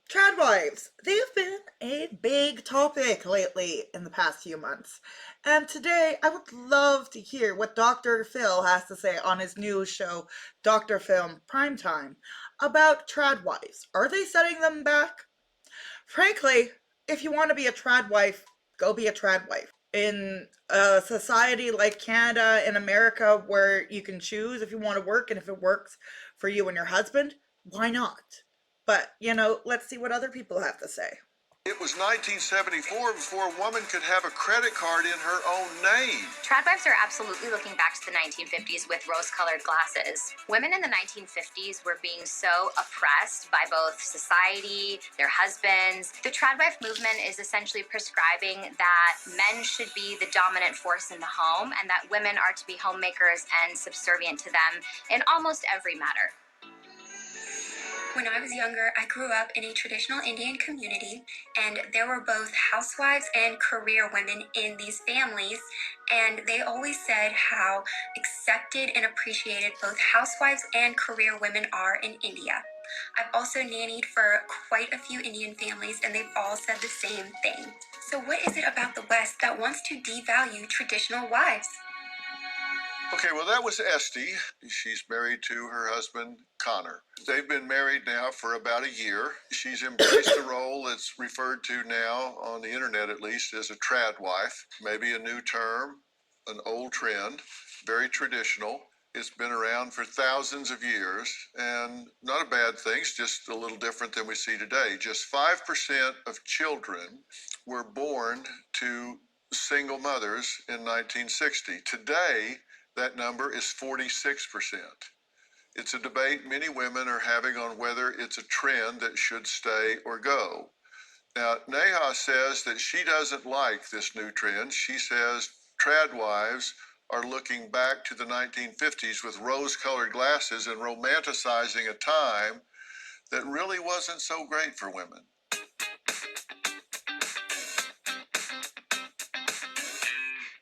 Tradwives, they've been a big topic lately in the past few months. And today I would love to hear what Dr. Phil has to say on his new show, Dr. Film Primetime, about tradwives. Are they setting them back? Frankly, if you want to be a tradwife, go be a tradwife. In a society like Canada and America where you can choose if you want to work and if it works for you and your husband, why not? But, let's see what other people have to say. It was 1974 before a woman could have a credit card in her own name. Tradwives are absolutely looking back to the 1950s with rose-colored glasses. Women in the 1950s were being so oppressed by both society, their husbands. The tradwife movement is essentially prescribing that men should be the dominant force in the home and that women are to be homemakers and subservient to them in almost every matter. When I was younger, I grew up in a traditional Indian community, and there were both housewives and career women in these families, and they always said how accepted and appreciated both housewives and career women are in India. I've also nannied for quite a few Indian families, and they've all said the same thing. So what is it about the West that wants to devalue traditional wives? Okay, well, that was Esty. She's married to her husband, Connor. They've been married now for about a year. She's embraced the role that's referred to now, on the internet at least, as a trad wife. Maybe a new term, an old trend, very traditional. It's been around for thousands of years, and not a bad thing. It's just a little different than we see today. Just 5% of children were born to single mothers in 1960. Today, that number is 46%. It's a debate many women are having on whether it's a trend that should stay or go. Now, Neha says that she doesn't like this new trend. She says trad wives are looking back to the 1950s with rose-colored glasses and romanticizing a time that really wasn't so great for women.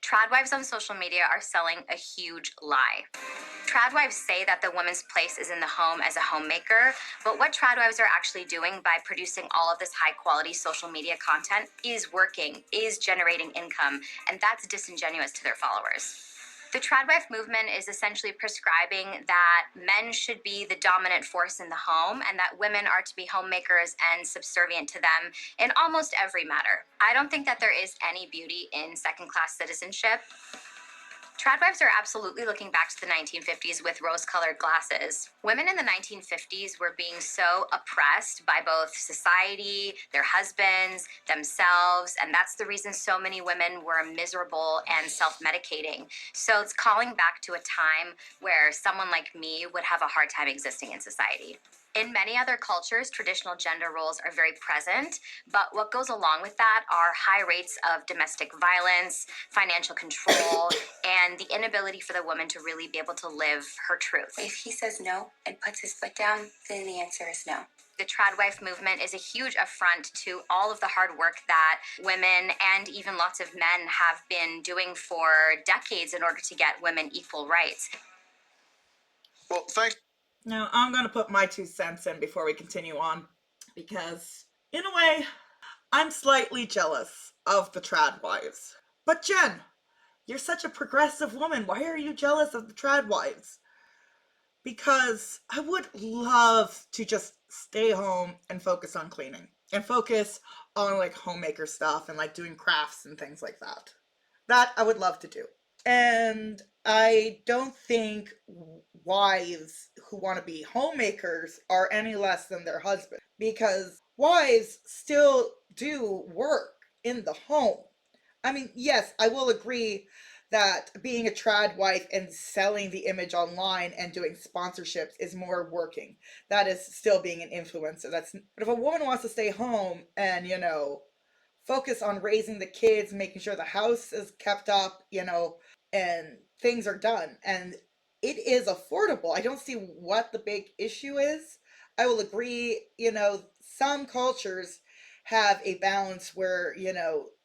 Tradwives on social media are selling a huge lie. Tradwives say that the woman's place is in the home as a homemaker, but what tradwives are actually doing by producing all of this high-quality social media content is working, is generating income, and that's disingenuous to their followers. The tradwife movement is essentially prescribing that men should be the dominant force in the home and that women are to be homemakers and subservient to them in almost every matter. I don't think that there is any beauty in second-class citizenship. Tradwives are absolutely looking back to the 1950s with rose-colored glasses. Women in the 1950s were being so oppressed by both society, their husbands, themselves, and that's the reason so many women were miserable and self-medicating. So it's calling back to a time where someone like me would have a hard time existing in society. In many other cultures, traditional gender roles are very present, but what goes along with that are high rates of domestic violence, financial control, and the inability for the woman to really be able to live her truth. If he says no and puts his foot down, then the answer is no. The tradwife movement is a huge affront to all of the hard work that women and even lots of men have been doing for decades in order to get women equal rights. Well, thanks. Now, I'm going to put my 2 cents in before we continue on, because, in a way, I'm slightly jealous of the tradwives. But Jen, you're such a progressive woman. Why are you jealous of the tradwives? Because I would love to just stay home and focus on cleaning and focus on like homemaker stuff and like doing crafts and things like that. That I would love to do. And I don't think wives who want to be homemakers are any less than their husband, because wives still do work in the home. I mean, yes, I will agree that being a trad wife and selling the image online and doing sponsorships is more working. That is still being an influencer. But if a woman wants to stay home and, focus on raising the kids, making sure the house is kept up, and things are done, and it is affordable. I don't see what the big issue is. I will agree, some cultures have a balance where,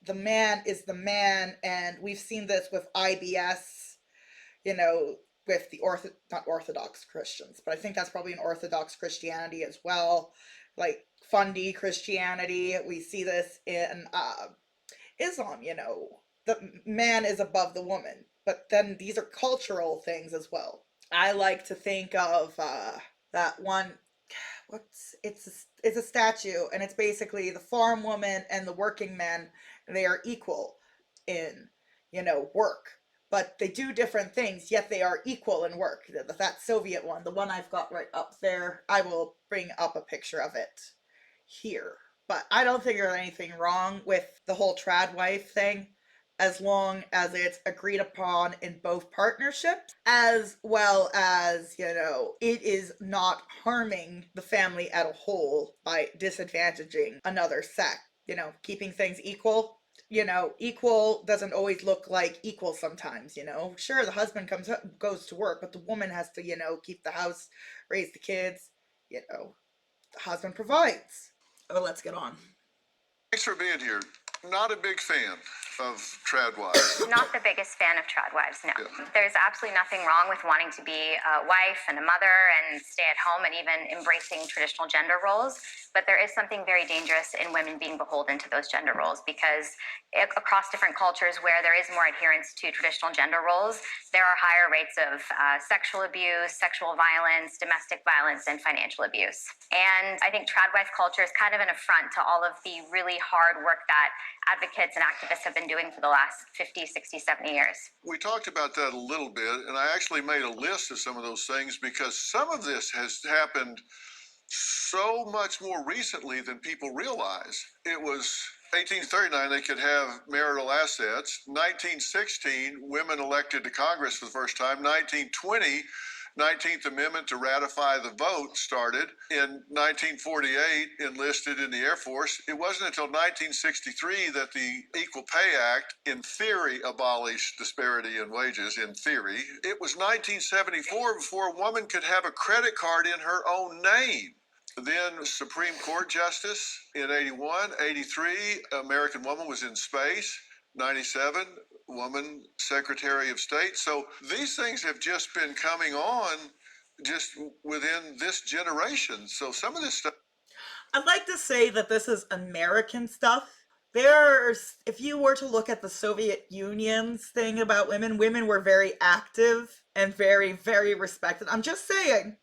the man is the man, and we've seen this with IBS, with the not Orthodox Christians, but I think that's probably an Orthodox Christianity as well, like Fundi Christianity. We see this in Islam, the man is above the woman. But then these are cultural things as well. I like to think of that one. It's a statue, and it's basically the farm woman and the working man. They are equal in work, but they do different things, yet they are equal in work. That Soviet one, the one I've got right up there, I will bring up a picture of it here. But I don't think there's anything wrong with the whole trad wife thing, as long as it's agreed upon in both partnerships, as well as, it is not harming the family as a whole by disadvantaging another sex. Keeping things equal. Equal doesn't always look like equal sometimes. Sure, the husband goes to work, but the woman has to, keep the house, raise the kids. The husband provides. Oh, let's get on. Thanks for being here. Not a big fan of tradwives. Not the biggest fan of tradwives, no. Yeah. There's absolutely nothing wrong with wanting to be a wife and a mother and stay at home and even embracing traditional gender roles. But there is something very dangerous in women being beholden to those gender roles, because across different cultures where there is more adherence to traditional gender roles, there are higher rates of sexual abuse, sexual violence, domestic violence, and financial abuse. And I think tradwife culture is kind of an affront to all of the really hard work that advocates and activists have been doing for the last 50, 60, 70 years. We talked about that a little bit, and I actually made a list of some of those things because some of this has happened so much more recently than people realize. It was 1839, they could have marital assets. 1916, women elected to Congress for the first time. 1920, 19th Amendment to ratify the vote started. In 1948, enlisted in the Air Force. It wasn't until 1963 that the Equal Pay Act, in theory, abolished disparity in wages, in theory. It was 1974 before a woman could have a credit card in her own name. Then Supreme Court Justice in 81, 83, American woman was in space. 97, woman Secretary of State. So these things have just been coming on just within this generation. So some of this stuff. I'd like to say that this is American stuff. If you were to look at the Soviet Union's thing about women, women were very active and very, very respected. I'm just saying,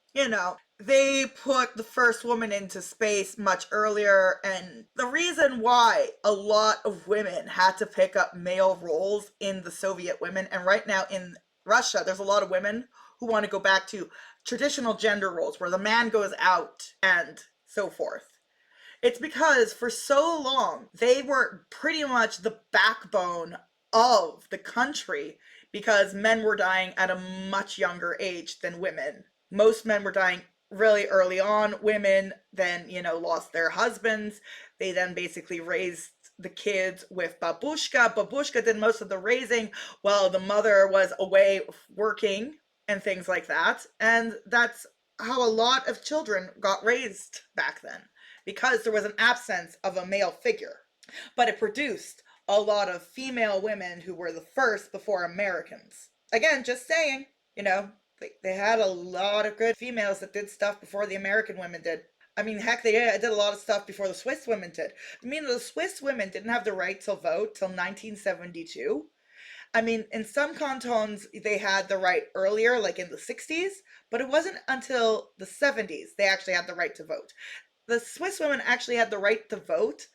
they put the first woman into space much earlier, and the reason why a lot of women had to pick up male roles in the Soviet women, and right now in Russia, there's a lot of women who want to go back to traditional gender roles where the man goes out and so forth. It's because for so long, they were pretty much the backbone of the country because men were dying at a much younger age than women. Most men were dying really early on. Women then, lost their husbands. They then basically raised the kids with babushka. Babushka did most of the raising while the mother was away working and things like that. And that's how a lot of children got raised back then, because there was an absence of a male figure. But it produced a lot of female women who were the first before Americans. Again, just saying, they had a lot of good females that did stuff before the American women did. I mean, heck, they did a lot of stuff before the Swiss women did. I mean, the Swiss women didn't have the right to vote till 1972. I mean, in some cantons, they had the right earlier, like in the 60s, but it wasn't until the 70s they actually had the right to vote. The Swiss women actually had the right to vote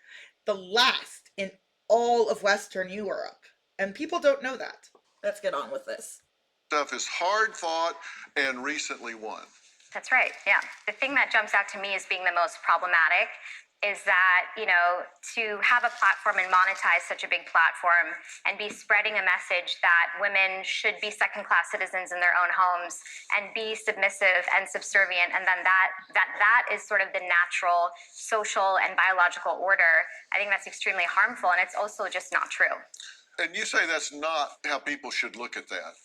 the last in all of Western Europe. And people don't know that. Let's get on with this. Stuff is hard fought and recently won. That's right, yeah. The thing that jumps out to me as being the most problematic is that, to have a platform and monetize such a big platform and be spreading a message that women should be second-class citizens in their own homes and be submissive and subservient, and then that is sort of the natural social and biological order. I think that's extremely harmful, and it's also just not true. And you say that's not how people should look at that.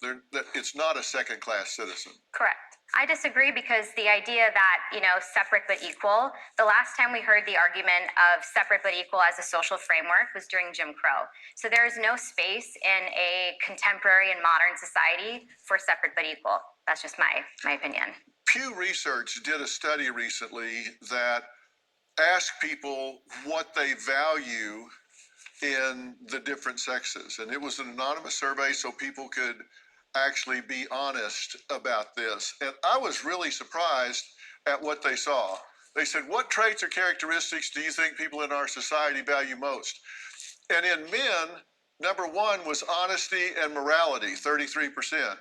It's not a second-class citizen. Correct. I disagree, because the idea that, separate but equal, the last time we heard the argument of separate but equal as a social framework was during Jim Crow. So there is no space in a contemporary and modern society for separate but equal. That's just my opinion. Pew Research did a study recently that ask people what they value in the different sexes. And it was an anonymous survey so people could actually be honest about this. And I was really surprised at what they saw. They said, what traits or characteristics do you think people in our society value most? And in men, number one was honesty and morality, 33%.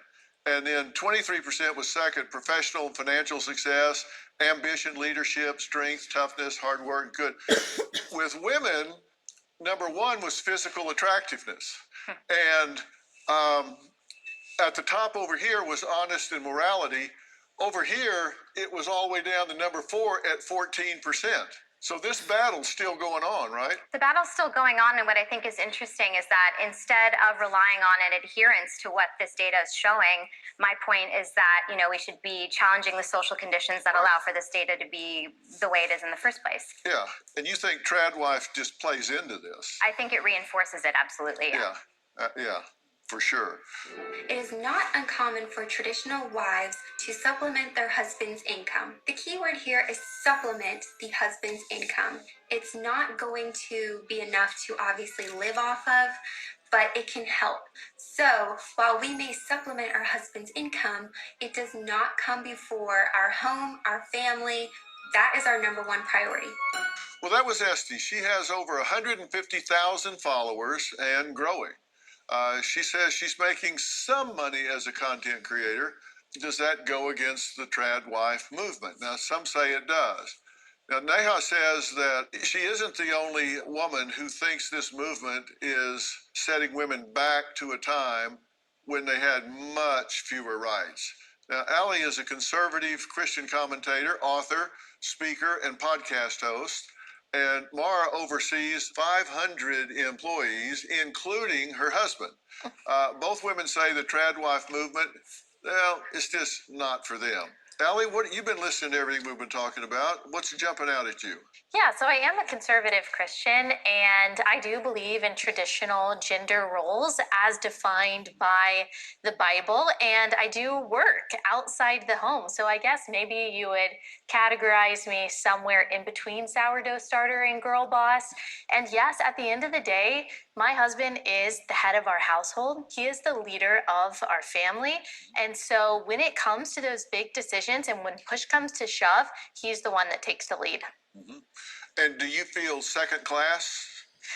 And then 23% was second, professional and financial success, ambition, leadership, strength, toughness, hard work, good. With women, number one was physical attractiveness. And at the top over here was honest and morality. Over here, it was all the way down to number 4 at 14%. So this battle's still going on, right? The battle's still going on, and what I think is interesting is that instead of relying on an adherence to what this data is showing, my point is that, we should be challenging the social conditions that allow for this data to be the way it is in the first place. Yeah, and you think tradwife just plays into this? I think it reinforces it, absolutely. Yeah, for sure. It is not uncommon for traditional wives to supplement their husband's income. The key word here is supplement the husband's income. It's not going to be enough to obviously live off of, but it can help. So while we may supplement our husband's income, it does not come before our home, our family. That is our number one priority. Well, that was Esty. She has over 150,000 followers and growing. She says she's making some money as a content creator. Does that go against the tradwife movement? Now, some say it does. Now, Neha says that she isn't the only woman who thinks this movement is setting women back to a time when they had much fewer rights. Now, Ali is a conservative Christian commentator, author, speaker, and podcast host. And Mara oversees 500 employees, including her husband. Both women say the tradwife movement, well, it's just not for them. Allie, what you've been listening to everything we've been talking about. What's jumping out at you? Yeah, so I am a conservative Christian, and I do believe in traditional gender roles as defined by the Bible, and I do work outside the home. So I guess maybe you would categorize me somewhere in between sourdough starter and girl boss. And yes, at the end of the day, my husband is the head of our household. He is the leader of our family. And so when it comes to those big decisions and when push comes to shove, he's the one that takes the lead. Mm-hmm. And do you feel second class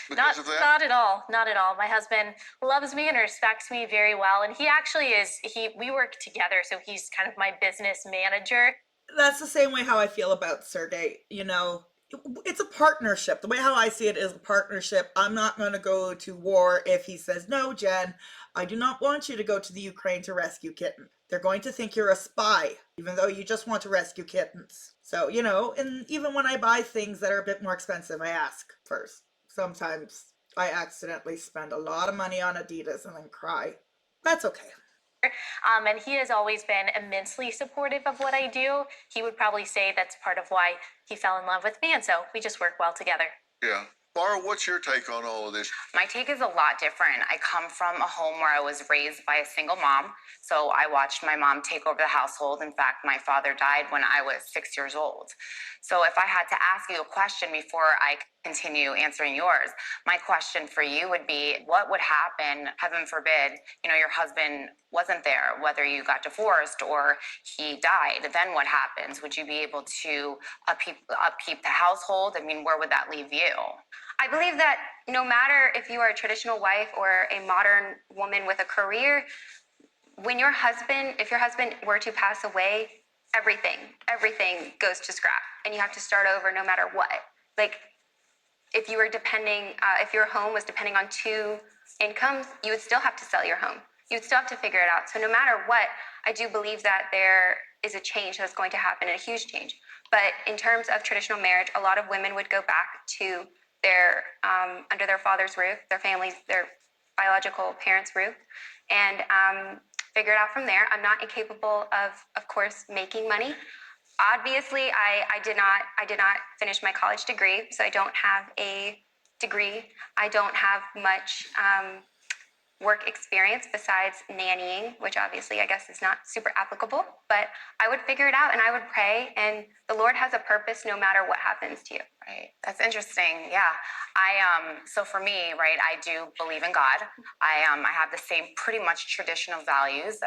because of that? Not at all. Not at all. My husband loves me and respects me very well. And he actually is, we work together. So he's kind of my business manager. That's the same way how I feel about Sergey. It's a partnership. The way how I see it is a partnership. I'm not going to go to war if he says, no, Jen, I do not want you to go to the Ukraine to rescue kitten. They're going to think you're a spy, even though you just want to rescue kittens. So, and even when I buy things that are a bit more expensive, I ask first. Sometimes I accidentally spend a lot of money on Adidas and then cry. That's okay. And he has always been immensely supportive of what I do. He would probably say that's part of why he fell in love with me, and so we just work well together. Yeah. Mara, what's your take on all of this? My take is a lot different. I come from a home where I was raised by a single mom, so I watched my mom take over the household. In fact, my father died when I was 6 years old. So if I had to ask you a question before I continue answering yours, my question for you would be, what would happen, heaven forbid, your husband wasn't there, whether you got divorced or he died, then what happens? Would you be able to upkeep the household? I mean, where would that leave you? I believe that no matter if you are a traditional wife or a modern woman with a career, if your husband were to pass away, everything goes to scrap, and you have to start over no matter what. Like, if you were if your home was depending on two incomes, you would still have to sell your home. You would still have to figure it out. So no matter what, I do believe that there is a change that's going to happen, and a huge change. But in terms of traditional marriage, a lot of women would go back to their under their father's roof, their families, their biological parents' roof, and figure it out from there. I'm not incapable of course, making money. Obviously, I did not finish my college degree, so I don't have a degree. I don't have work experience besides nannying, which obviously I guess is not super applicable, but I would figure it out and I would pray, and the Lord has a purpose no matter what happens to you. Right. That's interesting. Yeah. So for me, right, I do believe in God. I have the same pretty much traditional values,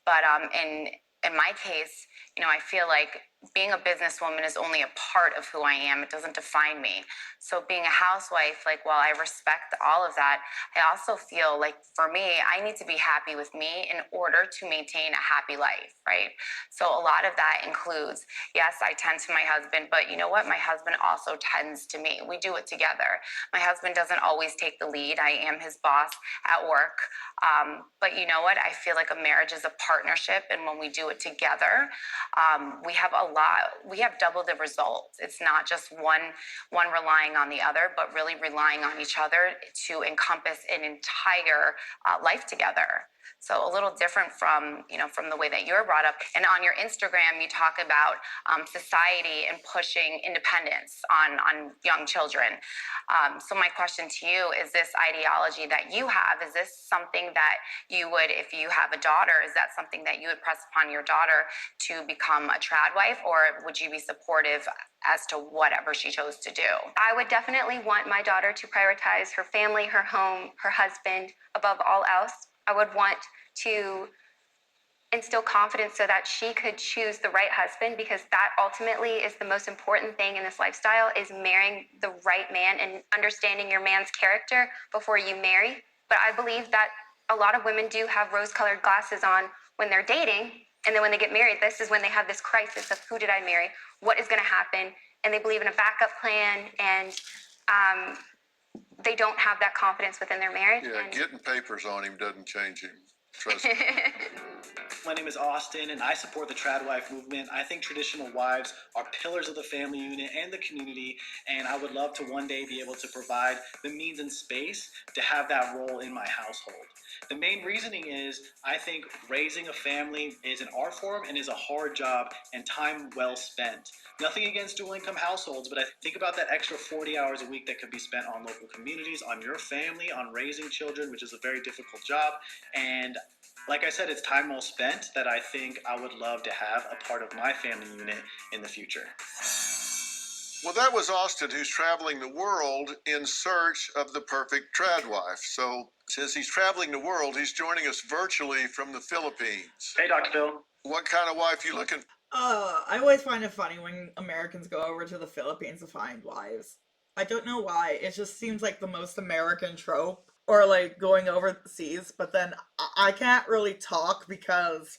but in my case, I feel like being a businesswoman is only a part of who I am. It doesn't define me. So being a housewife, like, while I respect all of that, I also feel like for me, I need to be happy with me in order to maintain a happy life, right? So a lot of that includes, yes, I tend to my husband, but you know what? My husband also tends to me. We do it together. My husband doesn't always take the lead. I am his boss at work. But you know what? I feel like a marriage is a partnership. And when we do it together, we have double the results. It's not just one relying on the other, but really relying on each other to encompass an entire life together. So a little different from the way that you're brought up. And on your Instagram, you talk about society and pushing independence on young children. So my question to you is, this ideology that you have, is this something that you would, if you have a daughter, is that something that you would press upon your daughter to become a trad wife, or would you be supportive as to whatever she chose to do? I would definitely want my daughter to prioritize her family, her home, her husband above all else. I would want to instill confidence so that she could choose the right husband, because that ultimately is the most important thing in this lifestyle, is marrying the right man and understanding your man's character before you marry. But I believe that a lot of women do have rose-colored glasses on when they're dating, and then when they get married, this is when they have this crisis of, who did I marry? What is going to happen? And they believe in a backup plan, and they don't have that confidence within their marriage. Yeah, and getting papers on him doesn't change him. Trust me. My name is Austin, and I support the tradwife movement. I think traditional wives are pillars of the family unit and the community, and I would love to one day be able to provide the means and space to have that role in my household. The main reasoning is, I think raising a family is an art form and is a hard job and time well spent. Nothing against dual income households, but I think about that extra 40 hours a week that could be spent on local communities, on your family, on raising children, which is a very difficult job. And like I said, it's time well spent that I think I would love to have a part of my family unit in the future. Well, that was Austin, who's traveling the world in search of the perfect trad wife. So since he's traveling the world, he's joining us virtually from the Philippines. Hey, Dr. Phil. What kind of wife you looking for? I always find it funny when Americans go over to the Philippines to find wives. I don't know why. It just seems like the most American trope. Or like going overseas. But then I can't really talk because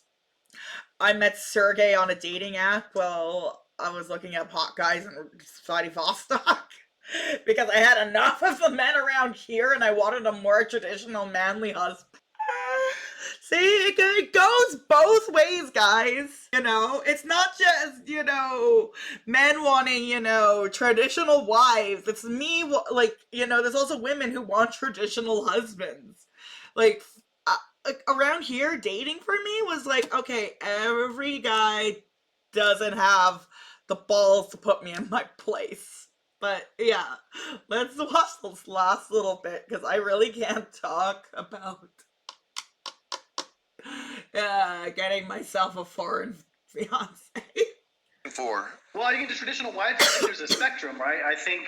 I met Sergey on a dating app while I was looking at hot guys in Vladivostok. Because I had enough of the men around here and I wanted a more traditional manly husband. See, it goes both ways, guys. It's not just, men wanting, traditional wives. It's me, there's also women who want traditional husbands. Like around here, dating for me was like, okay, every guy doesn't have the balls to put me in my place. But yeah, let's watch this last little bit because I really can't talk about getting myself a foreign fiance. Well, you get the traditional wife. I think there's a spectrum, right? I think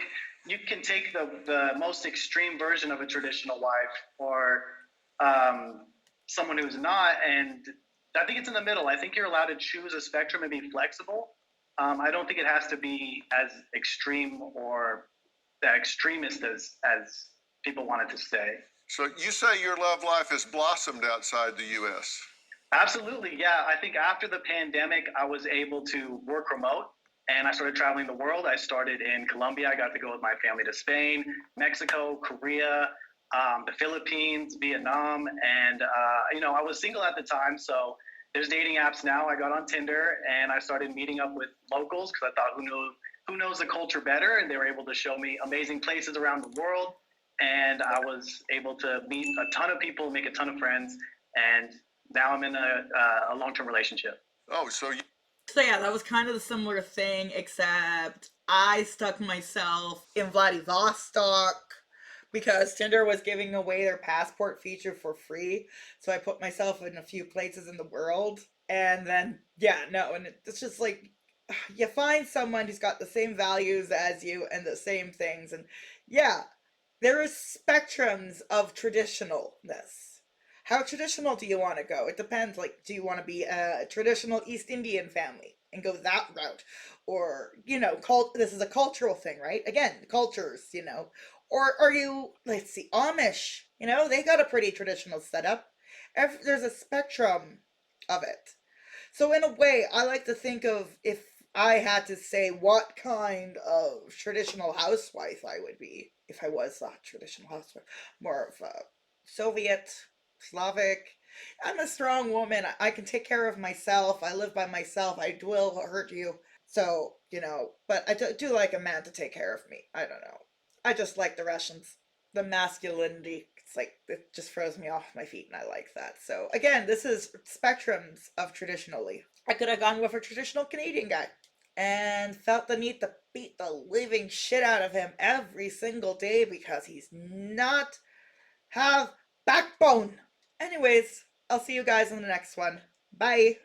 you can take the most extreme version of a traditional wife, or someone who's not, and I think it's in the middle. I think you're allowed to choose a spectrum and be flexible. I don't think it has to be as extreme or that extremist as people wanted to say. So you say your love life has blossomed outside the U.S.? Absolutely, yeah. I think after the pandemic, I was able to work remote, and I started traveling the world. I started in Colombia. I got to go with my family to Spain, Mexico, Korea, the Philippines, Vietnam, and I was single at the time, so there's dating apps now. I got on Tinder and I started meeting up with locals because I thought, who knows the culture better, and they were able to show me amazing places around the world, and I was able to meet a ton of people, make a ton of friends, and now I'm in a long-term relationship. Oh, so yeah, that was kind of the similar thing, except I stuck myself in Vladivostok because Tinder was giving away their passport feature for free. So I put myself in a few places in the world. And then, yeah, no, and it's just like you find someone who's got the same values as you and the same things. And yeah, there is spectrums of traditionalness. How traditional do you want to go? It depends. Like, do you want to be a traditional East Indian family and go that route? Or, this is a cultural thing, right? Again, cultures. Or are you, let's see, Amish? They got a pretty traditional setup. There's a spectrum of it. So in a way, I like to think of if I had to say what kind of traditional housewife I would be if I was a traditional housewife. More of a Soviet, Slavic. I'm a strong woman. I can take care of myself. I live by myself. I will hurt you. So, but I do like a man to take care of me. I don't know. I just like the Russians. The masculinity, it's like, it just throws me off my feet, and I like that. So, again, this is spectrums of traditionally. I could have gone with a traditional Canadian guy and felt the need to beat the living shit out of him every single day because he's not have backbone. Anyways, I'll see you guys in the next one. Bye.